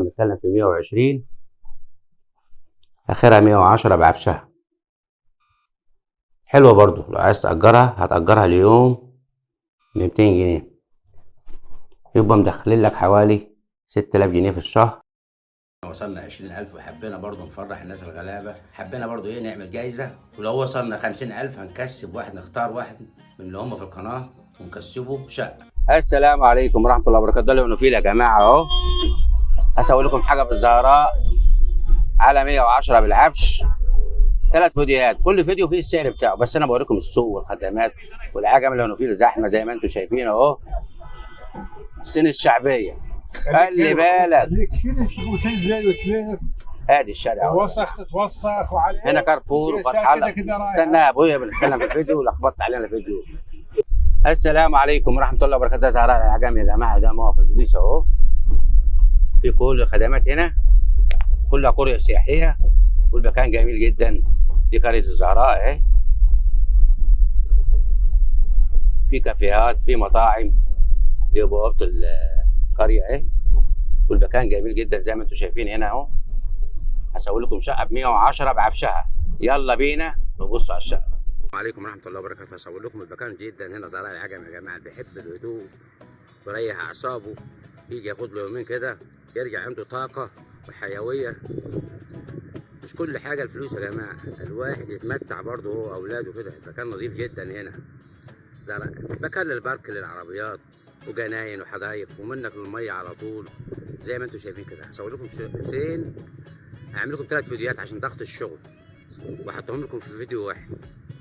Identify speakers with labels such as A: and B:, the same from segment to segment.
A: بنتكلم في 120، اخرها 110 بعفشها. حلوه برضو، لو عايز تأجرها هتأجرها اليوم ب 200 جنيه، يبقى مدخلين لك حوالي 6000 جنيه في الشهر. وصلنا 20,000 وحبينا برضو نفرح الناس الغلابة، حبينا برضو نعمل جايزة، ولو وصلنا 50,000 هنكسب واحد، نختار واحد من اللي هم في القناة ونكسبه شقة. السلام عليكم ورحمة الله وبركاته. ده اللي بنقول فيه يا جماعة اهو. هسوي لكم حاجة في الزهراء على 110 بالعفش، 3 فيديوهات، كل فيديو فيه السعر بتاعه، بس انا بوريكم السوق والخدمات والعجم اللي هو فيه الزحمه زي ما انتم شايفين اهو. الصين الشعبيه، خلي بالك. ادي الشارع
B: توسخ تتوسخ وعليه
A: هنا كارفور وفتح الله. استنى يا ابويا بنتكلم في الفيديو ولخبطت علينا الفيديو. السلام عليكم ورحمه الله وبركاته. زهراء العجم يا جماعه، ده موقف الاتوبيس اهو، في كل الخدمات هنا، كلها قريه سياحيه والمكان جميل جدا. دي قريه الزهراء اهي، في كافيهات، في مطاعم، دي بوابه القريه اهي، والمكان جميل جدا زي ما انتم شايفين هنا اهو. هسوي لكم شقه ب 110 بعفشها، يلا بينا نبص على الشقه. السلام عليكم ورحمه الله وبركاته. هسوي لكم المكان جدا هنا زهراء العجم يا جماعه، اللي بيحب الهدوء ويريح اعصابه يجي ياخد له يومين كده يرجع عنده طاقه وحيويه. مش كل حاجه الفلوس يا جماعه، الواحد يتمتع برضه هو واولاده كده. المكان نظيف جدا هنا، مكان للبارك للعربيات وجناين وحدايق ومنك للميه على طول زي ما انتم شايفين كده. هسوي لكم شقتين، هعمل لكم 3 فيديوهات عشان ضغط الشغل، وهحطهم لكم في فيديو واحد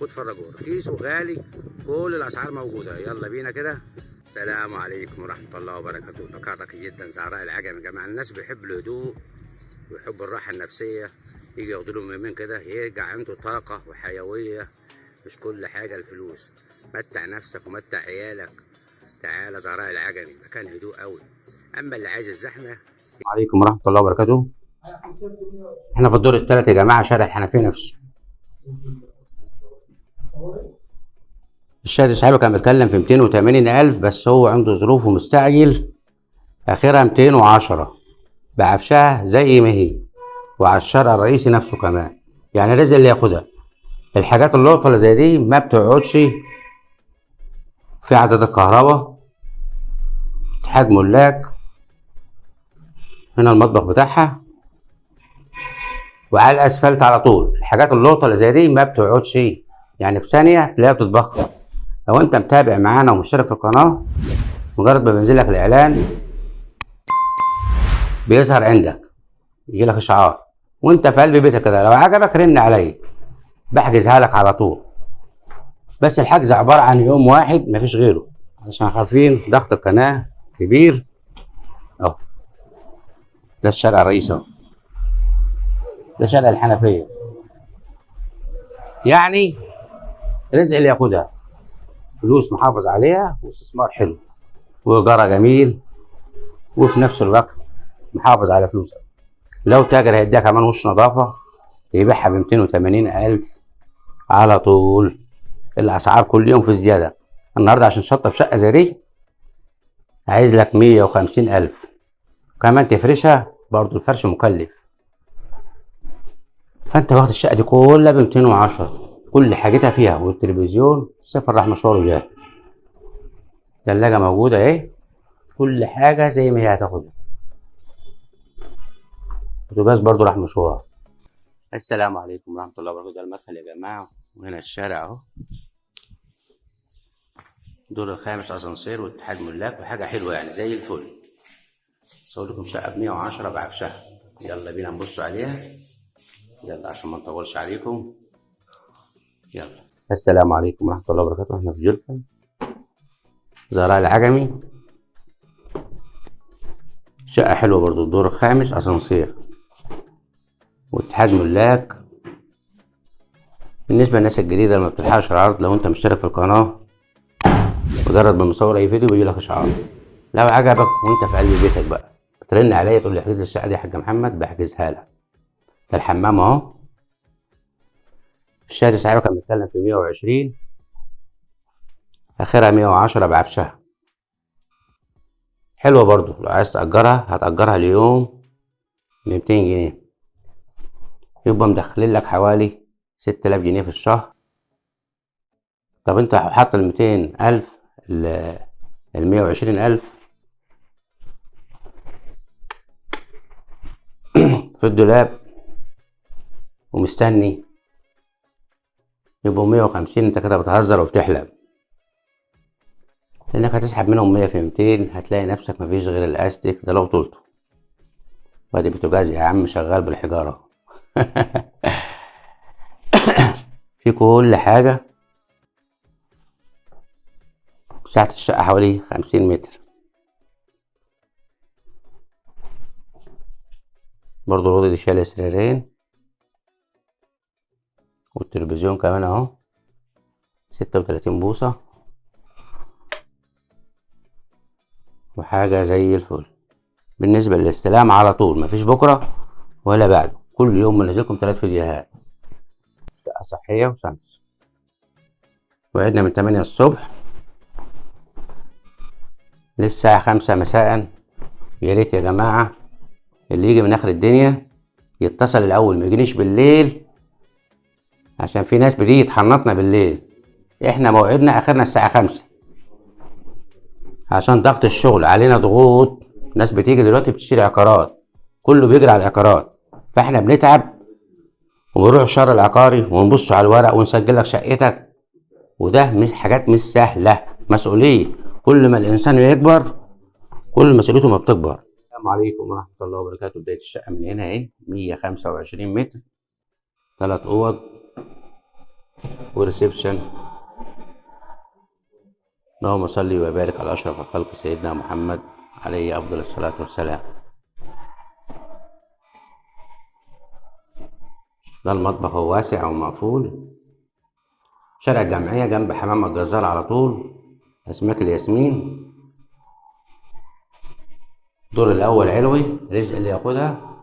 A: واتفرجوا. رخيص وغالي، كل الاسعار موجوده. يلا بينا كده. السلام عليكم ورحمه الله وبركاته. مكان راقي جدا زهراء العجم يا جماعه. الناس بيحب الهدوء ويحب الراحه النفسيه، يجي ياخد لهم يومين كده يرجع عنده طاقه وحيويه. مش كل حاجه الفلوس، متع نفسك ومتع عيالك. تعالى زهراء العجمي، مكان هدوء قوي. اما اللي عايز الزحمه. السلام عليكم ورحمه الله وبركاته. احنا في الدور الثالث يا جماعه، شارع الحنفيه نفسه. الشارع صاحبه كان بيتكلم في 280,000، بس هو عنده ظروف ومستعجل، اخرها 210 بعفشها زي ما هي، وعلى الشارع الرئيسي نفسه كمان. يعني رزق اللي ياخدها. الحاجات اللقطه اللي زي دي ما بتقعدش في عدد الكهرباء، اتحاد ملاك. هنا المطبخ بتاعها، وعلى الاسفلت على طول. الحاجات اللقطه اللي زي دي ما بتقعدش، يعني في ثانيه تلاقيها بتتبخر. لو انت متابع معانا ومشترك في القناه، مجرد ما بينزل لك الاعلان بيظهر عندك، يجي لك اشعار وانت في قلب بيتك كده. لو عجبك رن عليا بحجزها لك على طول. بس الحجز عباره عن يوم واحد مفيش غيره، عشان عارفين ضغط القناه كبير اهو. ده الشارع الرئيسي اهو، ده شارع الحنفيه. يعني رزق اللي ياخدها، فلوس محافظ عليها واستثمار حلو وايجارها جميل، وفي نفس الوقت محافظ على فلوسك. لو تاجر هيديها كمان وش نظافه يبيعها ب 280,000 على طول. الاسعار كل يوم في زياده. النهارده عشان شطب شقه زي دي عايز لك 150,000، كمان تفرشها برضو الفرش مكلف. فانت واخد الشقه دي كلها ب 210، كل حاجتها فيها، والتلفزيون صفر راح مشواره جاي، ثلاجه موجوده اهي، كل حاجه زي ما هي هتاخدها. بوتاجاز برضو راح مشوار. السلام عليكم ورحمه الله وبركاته. ده المدخل يا جماعه، وهنا الشارع اهو، الدور الخامس اسانسير واتحاد ملاك وحاجه حلوه يعني زي الفل. صور لكم شقه ب 110 بعفشها، يلا بينا نبص عليها. يلا عشان ما نطولش عليكم، يلا. السلام عليكم ورحمه الله وبركاته. احنا في جلفة زهراء العجمي، شقه حلوه برضو، الدور الخامس اسانسير واتحاد ملاك. بالنسبه للناس الجديده اللي ما بتلحقش العرض، لو انت مشترك في القناه مجرد ما مصور اي فيديو بيجي لك اشعار. لو عجبك وانت في قلب بيتك بقى ترن عليا تقول لي احجز لي الشقه دي يا حاج محمد، بحجزها لك. ده الحمام اهو. الشارع صاحبه كان بيتكلم في 120، اخرها 110 بعفشها. حلوه برضو، لو عايز تأجرها هتأجرها اليوم ب200 جنيه، يبقى مدخلين لك حوالي 6000 جنيه في الشهر. طب انت حاط ال200,000 ال120,000 في الدولاب ومستني، يبقوا 150. انت كده بتهزر وبتحلم، لانك هتسحب منهم 100 في 200، هتلاقي نفسك مفيش غير الاستيك ده لو طولته. وادي بوتاجاز يا عم شغال بالحجارة. في كل حاجة. مساحة الشقة حوالي 50 متر. برضو الأوضة دي شايلة سريرين والتلفزيون كمان اهو 36 بوصة، وحاجة زي الفل. بالنسبة للاستلام على طول، مفيش بكرة ولا بعده، كل يوم منزلكم 3 فيديوهات. شقة صحية وشمس. وعدنا من 8 الصبح للساعة 5 مساء. يا ريت يا جماعة اللي يجي من آخر الدنيا يتصل الأول، ما يجينيش بالليل، عشان في ناس بتيجي تحنطنا بالليل. احنا موعدنا آخرنا الساعة 5 عشان ضغط الشغل علينا، ضغوط. ناس بتيجي دلوقتي بتشتري عقارات، كله بيجري على العقارات، فاحنا بنتعب ونروح الشهر العقاري ونبص على الورق ونسجل لك شقتك. وده مش حاجات مش سهلة، مسؤولية. كل ما الإنسان يكبر كل مسؤوليته ما بتكبر. السلام عليكم ورحمة الله وبركاته. بداية الشقة من هنا اهي 125 متر، 3 أوض وريسبشن. اللهم صل وبارك على أشرف الخلق سيدنا محمد عليه أفضل الصلاة والسلام. ده المطبخ، هو واسع ومقفول. شارع الجمعية جنب حمام الجزار على طول، أسماك الياسمين. الدور الأول علوي، رزق اللي ياخدها.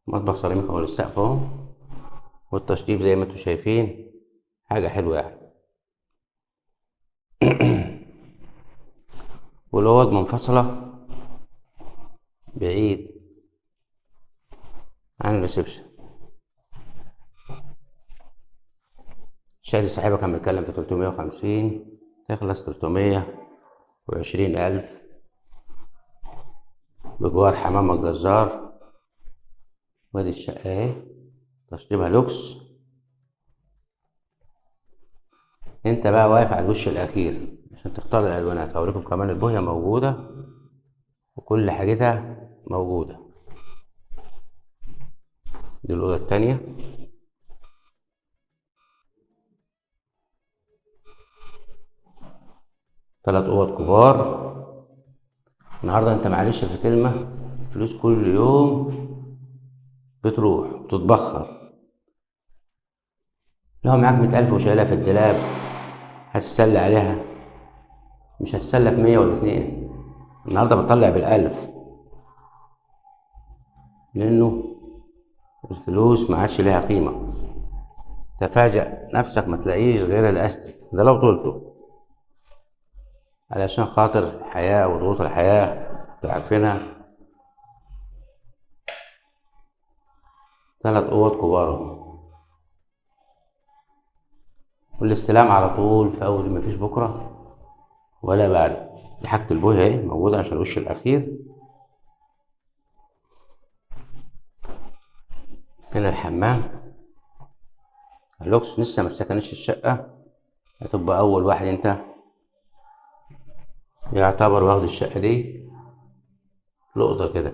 A: مطبخ سيراميك أول السقف أهو، والتشطيب زي ما انتوا شايفين، حاجة حلوة يعني. والأوض منفصلة بعيد عن الريسبشن. شاري صاحبها كان بيتكلم في 350، تخلص 320,000 بجوار حمام الجزار. وادي الشقة اهي، تشطيبها لوكس. انت بقى واقف على الوش الأخير عشان تختار الألوانات. هوريكم كمان البوية موجودة وكل حاجتها موجودة. دي الأوضة التانية. ثلاث أوض كبار. النهاردة انت معلش في كلمة، فلوس كل يوم بتروح وتتبخر. لو معاك 100,000 وشايلها في الدولاب هتتسلى عليها، مش هتتسلى في 100 ولا 2. النهاردة بطلع بال1000، لأنه الفلوس ما عادش ليها قيمة. تفاجأ نفسك ما تلاقيش غير الأستك ده لو طولته، علشان خاطر الحياة وضغوط الحياة تعرفينها. 3 أوض كبار، والاستلام على طول في أول، مفيش بكرة ولا بعد. دي حاجة البوية اهي موجودة عشان الوش الأخير. هنا الحمام اللوكس، لسه ما سكنش الشقة، هتبقى أول واحد انت يعتبر واخد الشقة دي لقطة كده.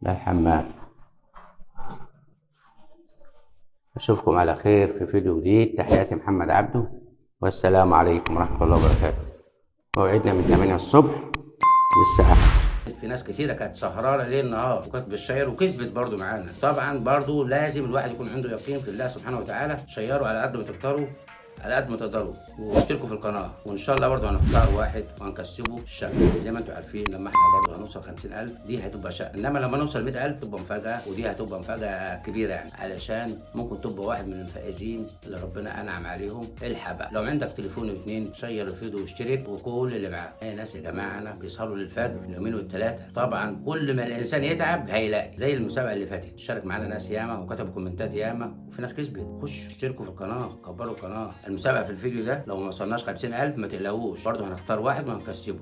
A: ده الحمام. أشوفكم على خير في فيديو جديد. تحياتي محمد عبده، والسلام عليكم ورحمة الله وبركاته. موعدنا من 8 الصبح للساعة. في ناس كتيرة كانت سهرانة ليل نهار وكانت بتشير وكسبت برضو معانا. طبعا برضو لازم الواحد يكون عنده يقين في الله سبحانه وتعالى. شيروا على قد ما تقدروا، على قد ما تقدروا، واشتركوا في القناه، وان شاء الله برضه هنختار واحد وهنكسبه الشقه. زي ما انتم عارفين لما احنا برضه هنوصل 50,000 دي هتبقى شقه، انما لما نوصل 100,000 تبقى مفاجاه، ودي هتبقى مفاجاه كبيره يعني، علشان ممكن تبقى واحد من الفائزين اللي ربنا انعم عليهم. الحق بقى، لو عندك تليفون واثنين شير الفيديو واشترك، وكل اللي معاه. ناس يا جماعه انا بيسهروا للفجر اليومين والثلاثه، طبعا كل ما الانسان يتعب هيلاقي. زي المسابقه اللي فاتت شارك معانا ناس ياما وكتبوا كومنتات ياما، وفي ناس كسبت. خشوا اشتركوا في القناه، كبروا القناه. المسابقه في الفيديو ده لو ما وصلناش 50,000 ما تقلقوش، برضه هنختار واحد وهنكسبه.